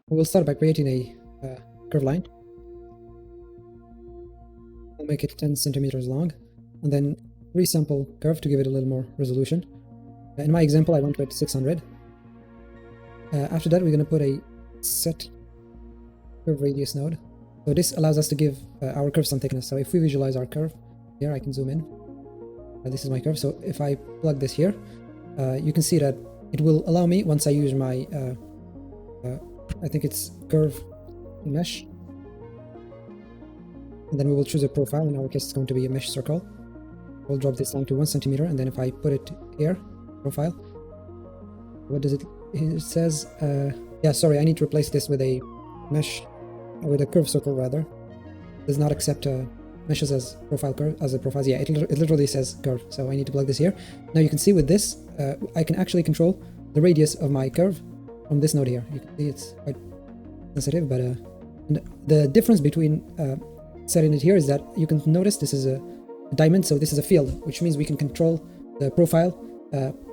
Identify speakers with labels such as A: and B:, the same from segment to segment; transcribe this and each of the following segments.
A: We'll start by creating a curve line. We'll make it 10 centimeters long, and then resample curve to give it a little more resolution. In my example, I went with 600. After that, we're going to put a set curve radius node. So this allows us to give our curve some thickness. So if we visualize our curve, here I can zoom in. This is my curve. So if I plug this here, you can see that it will allow me, once I use my, I think it's curve mesh, and then we will choose a profile. In our case, it's going to be a mesh circle. We'll drop this down to 1 centimeter, and then if I put it here, profile, what does it says, yeah, sorry, I need to replace this with a mesh, with a curve circle rather. It does not accept meshes as profile curve, as a profile. Yeah, it literally says curve, so I need to plug this here. Now you can see with this, I can actually control the radius of my curve from this node here. You can see it's quite sensitive, but the difference between setting it here is that you can notice this is a diamond, so this is a field, which means we can control the profile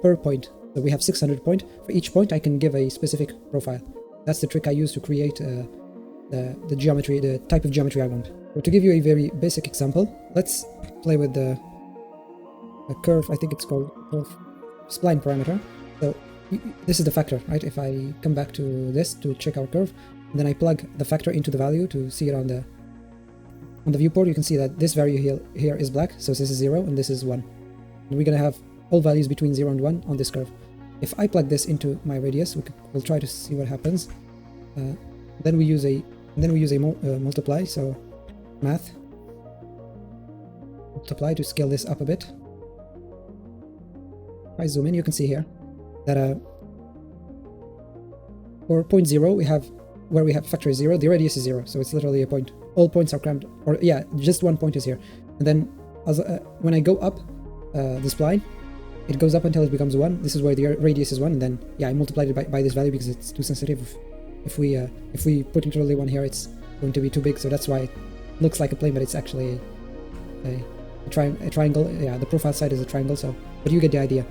A: per point. So we have 600 points. For each point, I can give a specific profile. That's the trick I use to create the geometry, the type of geometry I want. So to give you a very basic example, let's play with the curve. I think it's called curve spline parameter. So this is the factor, right? If I come back to this to check our curve, then I plug the factor into the value to see it on the viewport, you can see that this value here is black, so this is 0 and this is 1. And we're going to have all values between 0 and 1 on this curve. If I plug this into my radius, we'll try to see what happens. Then we use a multiply, so math multiply to scale this up a bit. If I zoom in, you can see here that for point 0 we have, where we have factor is 0, the radius is 0, so it's literally a point. All points are crammed, or yeah, just one point is here. And then when I go up this spline, it goes up until it becomes 1. This is where the radius is 1, and then yeah, I multiplied it by this value because it's too sensitive. If we put literally 1 here, it's going to be too big, so that's why it looks like a plane, but it's actually a triangle. Yeah, the profile side is a triangle, so, but you get the idea.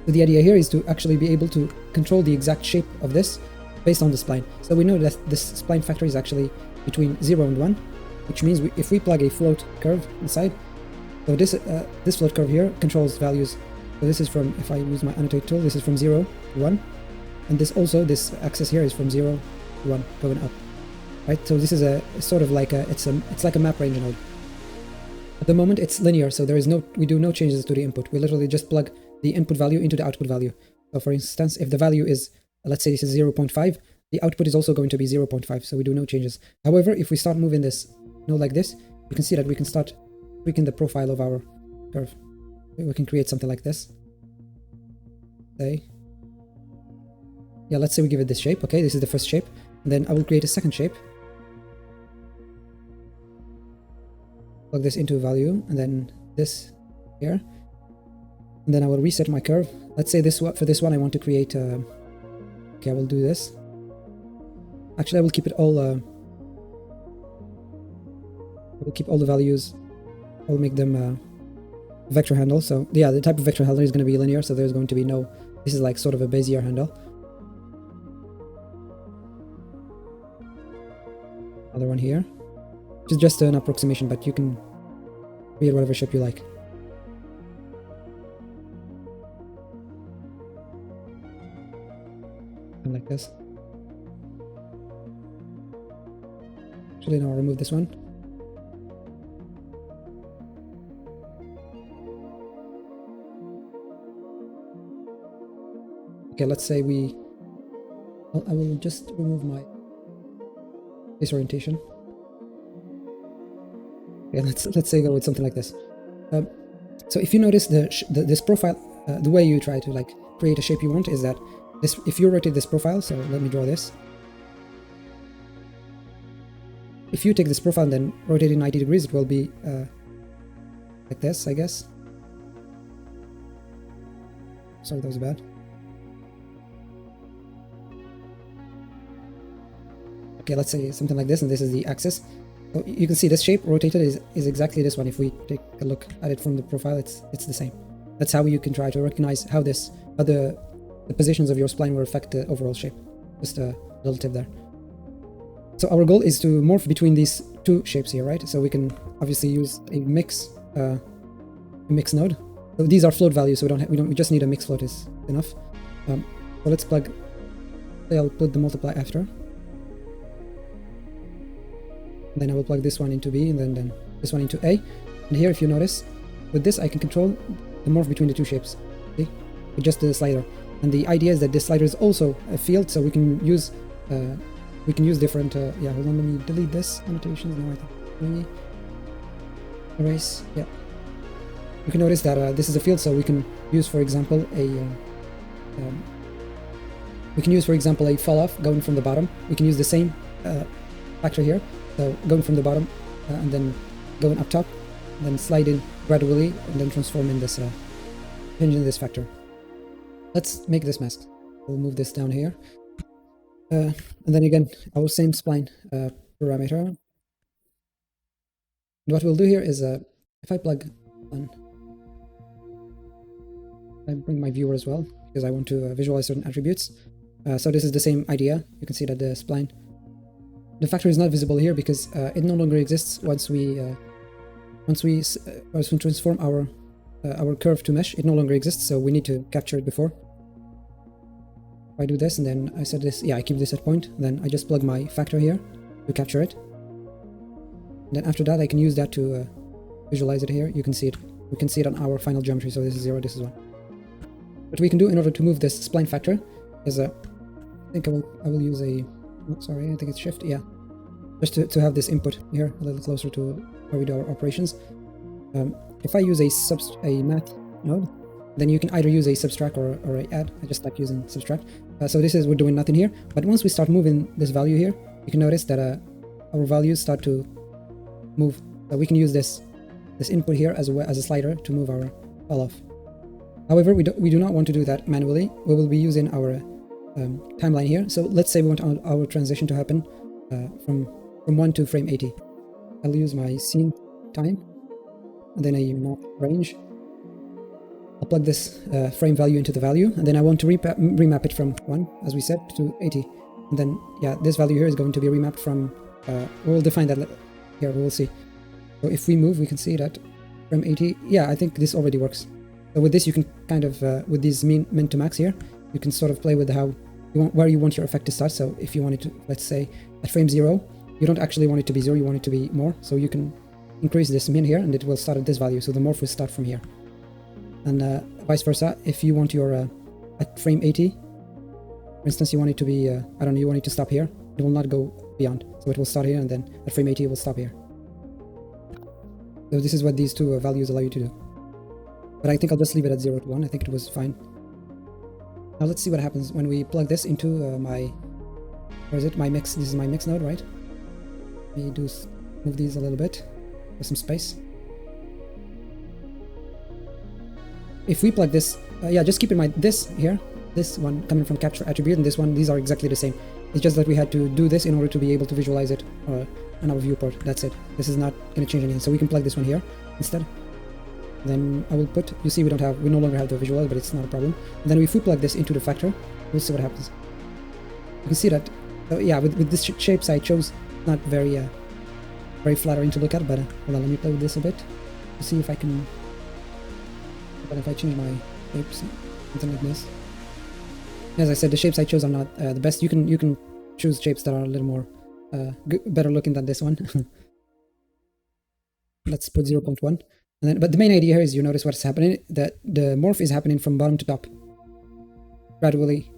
A: So the idea here is to actually be able to control the exact shape of this based on the spline. So we know that this spline factor is actually between 0 and 1, which means if we plug a float curve inside, so this float curve here controls values. So this is from, if I use my annotate tool, this is from 0 to 1, and this axis here is from 0 to 1 going up, right? So this is a sort of like it's like a map range node. At the moment it's linear, so we do no changes to the input. We literally just plug the input value into the output value. So for instance, if the value is, let's say this is 0.5, the output is also going to be 0.5, so we do no changes. However, if we start moving this node like this, you can see that we can start tweaking the profile of our curve. We can create something like this. Let's say we give it this shape. Okay, this is the first shape. And then I will create a second shape. Plug this into a value, and then this here. And then I will reset my curve. Let's say for this one I want to create okay, I will do this. Actually, I will keep it all I will keep all the values. I will make them vector handle. So yeah, the type of vector handle is going to be linear, so there's going to be no, this is like sort of a Bezier handle. Another one here, which is just an approximation, but you can create whatever shape you like. And like this. Actually, no, I'll remove this one. Okay, let's say I will just remove my disorientation. Okay, let's say go with something like this. So if you notice this profile, the way you try to like create a shape you want is that if you rotate this profile, so let me draw this. If you take this profile and then rotate it 90 degrees, it will be like this, I guess. Sorry, that was bad. Okay, let's say something like this, and this is the axis. So you can see this shape rotated is exactly this one. If we take a look at it from the profile, it's the same. That's how you can try to recognize how the positions of your spline will affect the overall shape. Just a little tip there. So our goal is to morph between these two shapes here, right? So we can obviously use a mix node. So these are float values, so we just need a mix float is enough. So let's plug. I'll put the multiply after. And then I will plug this one into B, and then this one into A. And here, if you notice, with this I can control the morph between the two shapes. See, with just the slider. And the idea is that this slider is also a field, so we can use different. Yeah, hold on, let me delete this annotations. No, I think let me erase. Yeah, you can notice that this is a field, so we can use, for example, a fall off going from the bottom. We can use the same factor here, so going from the bottom and then going up top, and then slide in gradually, and then transform in this changing this factor. Let's make this mask. We'll move this down here. And then again, our same spline parameter. And what we'll do here is, if I plug on, I bring my viewer as well, because I want to visualize certain attributes. So this is the same idea. You can see that the spline, the factor is not visible here because it no longer exists once we transform our curve to mesh. It no longer exists, so we need to capture it before. If I do this and then I set this, yeah, I keep this at point, then I just plug my factor here to capture it. And then after that I can use that to visualize it here. You can see it. We can see it on our final geometry. So this is 0, this is 1. What we can do in order to move this spline factor is I think I will use a, oh, sorry, I think it's shift, yeah, just to have this input here a little closer to where we do our operations. If I use a math node, then you can either use a subtract or a add. I just like using subtract. So this is, we're doing nothing here, but once we start moving this value here, you can notice that our values start to move. So we can use this input here as a slider to move our fall off. However, we do not want to do that manually. We will be using our timeline here. So let's say we want our transition to happen from 1 to frame 80. I'll use my scene time and then a map range. I'll plug this frame value into the value, and then I want to remap it from 1, as we said, to 80. And then, yeah, this value here is going to be remapped from, we'll define that here, we will see. So if we move, we can see that from 80, yeah, I think this already works. So with this, you can kind of, with these min to max here, you can sort of play with where you want your effect to start. So if you want it to, let's say, at frame 0, you don't actually want it to be 0, you want it to be more. So you can increase this min here, and it will start at this value. So the morph will start from here. And vice versa, if you want your, at frame 80, for instance, you want it to be, I don't know, you want it to stop here, it will not go beyond. So it will start here, and then at frame 80, it will stop here. So this is what these two values allow you to do. But I think I'll just leave it at 0 to 1. I think it was fine. Now let's see what happens when we plug this into my mix. This is my mix node, right? Let me move these a little bit with some space. If we plug this, yeah, just keep in mind this here, this one coming from capture attribute, and this one, these are exactly the same. It's just that we had to do this in order to be able to visualize it on our viewport. That's it. This is not going to change anything. So we can plug this one here instead. Then I will put, you see we no longer have the visual, but it's not a problem. And then if we plug this into the factor, we'll see what happens. You can see that, yeah, with this shapes I chose, not very flattering to look at, but hold on, let me play with this a bit to see if I can, but if I change my shapes, something like this. As I said, the shapes I chose are not the best. You can choose shapes that are a little more better looking than this one. Let's put 0.1. And then, but the main idea here is you notice what's happening, that the morph is happening from bottom to top gradually,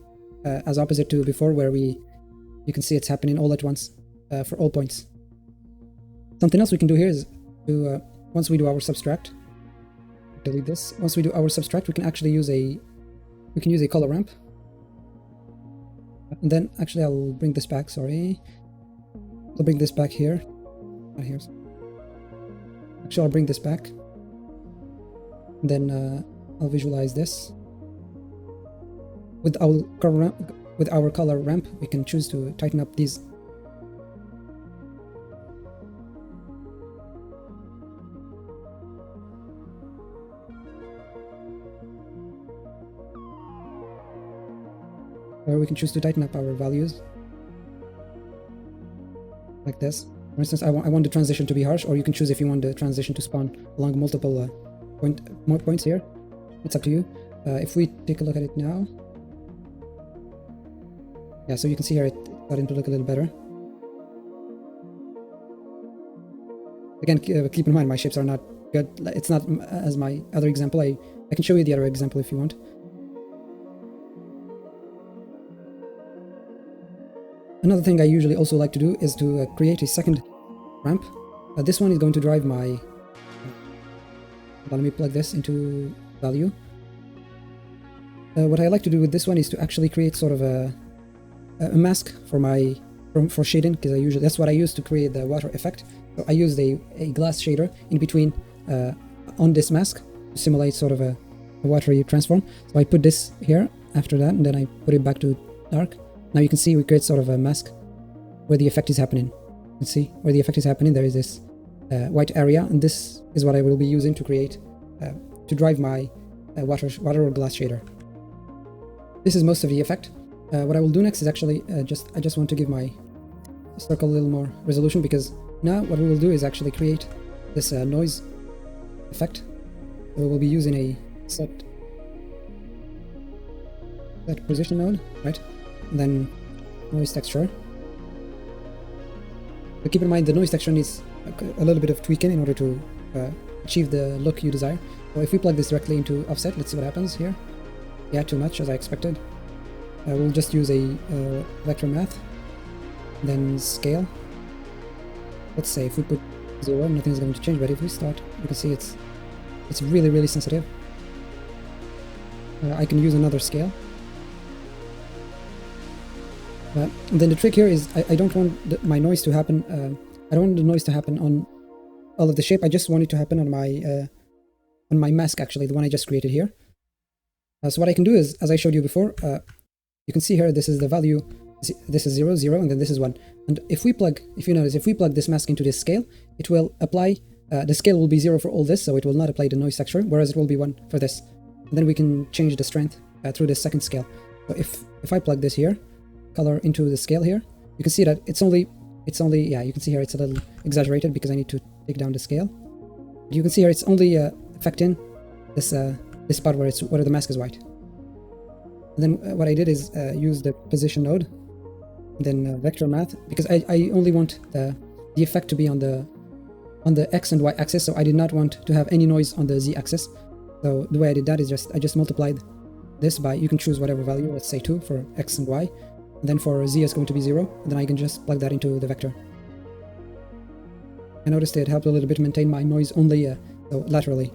A: as opposite to before where you can see it's happening all at once for all points. Something else we can do here is to once we do our subtract, delete this. Once we do our subtract, we can actually use a color ramp. And then actually I'll bring this back, sorry. I'll bring this back here. Not here. Actually, I'll bring this back. And then I'll visualize this. With our color ramp, we can choose to tighten up these. or we can choose to tighten up our values like this. For instance, I want the transition to be harsh, or you can choose if you want the transition to spawn along multiple points here. It's up to you. If we take a look at it now, yeah, so you can see here it's starting to look a little better. Again, keep in mind my shapes are not good. It's not as my other example. I can show you the other example if you want. Another thing I usually also like to do is to create a second ramp. This one is going to drive my... let me plug this into value. What I like to do with this one is to actually create sort of a mask for shading, because that's what I use to create the water effect. So I used a glass shader in between on this mask to simulate sort of a watery transform. So I put this here after that, and then I put it back to dark. Now you can see we create sort of a mask where the effect is happening. You can see where the effect is happening. There is this white area, and this is what I will be using to create to drive my water or glass shader. This is most of the effect. What I will do next is actually I just want to give my circle a little more resolution, because now what we will do is actually create this noise effect. We will be using a set position node, right? And then noise texture. But keep in mind the noise texture needs a little bit of tweaking in order to achieve the look you desire. So if we plug this directly into offset, let's see what happens here. Yeah, too much, as I expected. We'll just use a vector math, then scale. Let's say if we put 0, nothing's going to change, but if we start, you can see it's really sensitive. I can use another scale. Then the trick here is I don't want my noise to happen. I don't want the noise to happen on all of the shape. I just want it to happen on my mask, actually, the one I just created here. So what I can do is, as I showed you before, you can see here this is the value. This is 0, 0, and then this is 1. And if you notice, if we plug this mask into this scale, it will apply. The scale will be 0 for all this, so it will not apply the noise texture, whereas it will be 1 for this. And then we can change the strength through the second scale. So if I plug this here, color into the scale here, you can see that it's only yeah, you can see here it's a little exaggerated because I need to take down the scale. You can see here it's only affecting this part where the mask is white. And then what I did is use the position node, then vector math, because I only want the effect to be on the x and y axis, so I did not want to have any noise on the z axis. So the way I did that is I just multiplied this by, you can choose whatever value, let's say 2 for x and y, and then for z is going to be 0, and then I can just plug that into the vector. I noticed it helped a little bit maintain my noise only so laterally.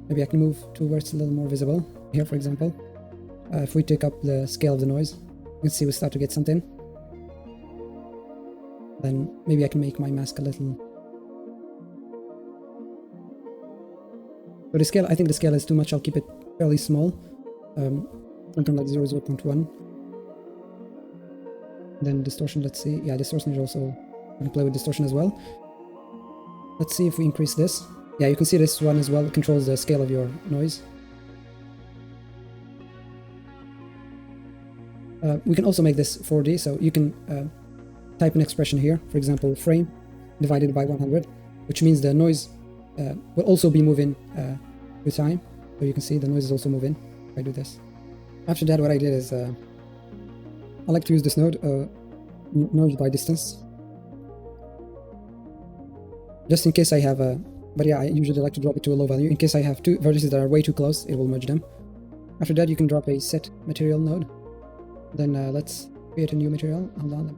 A: Maybe I can move to where it's a little more visible. Here, for example, if we take up the scale of the noise, you can see we start to get something. Then maybe I can make my mask a little... For the scale, I think the scale is too much. I'll keep it fairly small. Something like 0.1. Then distortion, let's see. Yeah, distortion is also... You can play with distortion as well. Let's see if we increase this. Yeah, you can see this one as well controls the scale of your noise. We can also make this 4D, so you can type an expression here, for example, frame divided by 100, which means the noise will also be moving with time. So you can see the noise is also moving if I do this. After that, what I did is I like to use this node, node by distance, just in case I have a... But yeah, I usually like to drop it to a low value. In case I have two vertices that are way too close, it will merge them. After that, you can drop a set material node. Then let's create a new material. Hold on.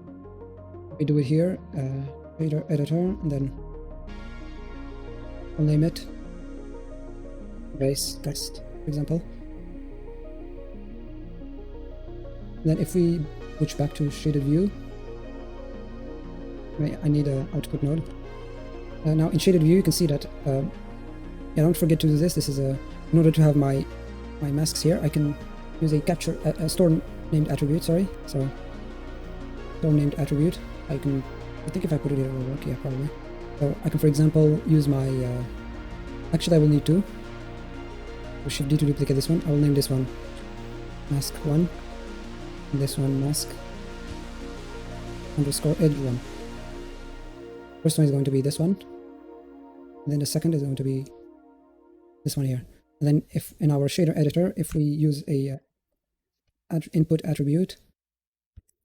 A: We do it here, editor, and then I'll name it base test, for example. And then if we switch back to shaded view, I need an output node. Now in shaded view, you can see that, yeah, don't forget to do this. This is in order to have my masks here, I can use a store named attribute, sorry. So, store named attribute. I think if I put it here, it will work, yeah, probably. So I can, for example, use my, actually I will need to. Shift D to duplicate this one. I will name this one mask 1, and this one mask underscore edge 1. First one is going to be this one, and then the second is going to be this one here. And then if in our shader editor, if we use a input attribute,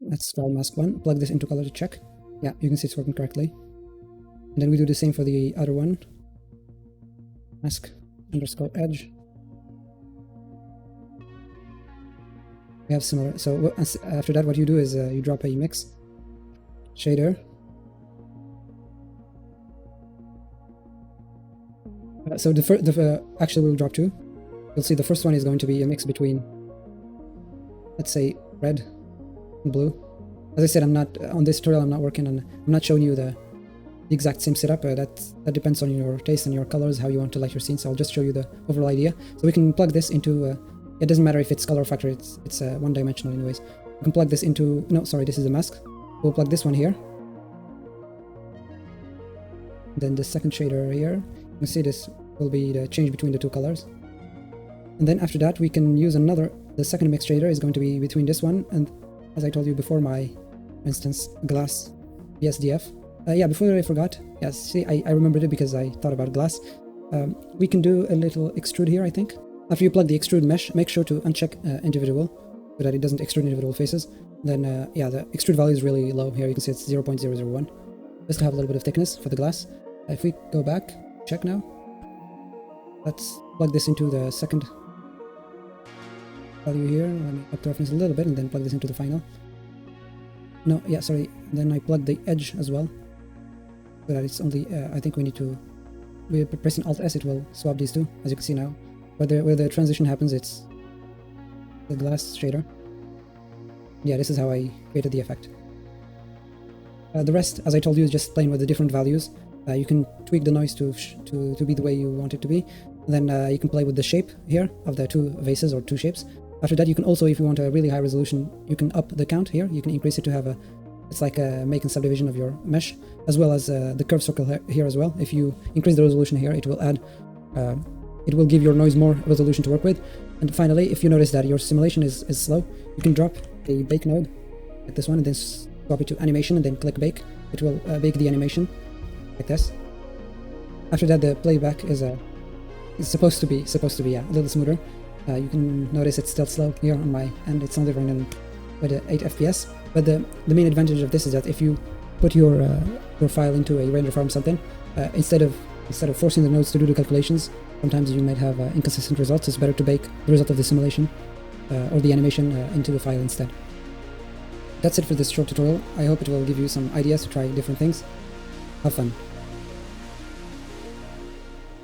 A: let's try mask 1, plug this into color to check. Yeah, you can see it's working correctly. And then we do the same for the other one, mask underscore edge. We have similar. So after that, what you do is you drop a mix shader. So actually we'll drop two. You'll see the first one is going to be a mix between, let's say, red and blue. As I said, I'm not on this tutorial. I'm not showing you the exact same setup. That depends on your taste and your colors, how you want to light your scene. So I'll just show you the overall idea. So we can plug this into. It doesn't matter if it's color factor. It's one-dimensional anyways. We can plug this into. No, sorry, this is a mask. We'll plug this one here. Then the second shader here. You can see this will be the change between the two colors. And then after that, we can use the second mix shader is going to be between this one and, as I told you before, for instance, glass BSDF. Yeah, before I forgot, yes, see, I remembered it because I thought about glass. We can do a little extrude here, I think. After you plug the extrude mesh, make sure to uncheck individual so that it doesn't extrude individual faces. Then, yeah, the extrude value is really low here. You can see it's 0.001, just to have a little bit of thickness for the glass. If we go back, check now. Let's plug this into the second value here. Let me up the reference a little bit and then plug this into the final. No, yeah, sorry. Then I plug the edge as well. So that it's only, I think we're pressing Alt-S, it will swap these two, as you can see now. Where the transition happens, it's the glass shader. Yeah, this is how I created the effect. The rest, as I told you, is just playing with the different values. You can tweak the noise to be the way you want it to be. Then you can play with the shape here of the two vases or two shapes. After that, you can also, if you want a really high resolution, you can up the count here. You can increase it to have it's like a make and subdivision of your mesh, as well as the curve circle here as well. If you increase the resolution here, it will add, it will give your noise more resolution to work with. And finally, if you notice that your simulation is slow, you can drop a bake node, like this one, and then swap it to animation, and then click bake. It will bake the animation, like this. After that, the playback is supposed to be a little smoother. You can notice it's still slow here on my end. It's only running with 8 FPS. But the main advantage of this is that if you put your file into a render farm something, instead of forcing the nodes to do the calculations, sometimes you might have inconsistent results. It's better to bake the result of the simulation or the animation into the file instead. That's it for this short tutorial. I hope it will give you some ideas to try different things. Have fun.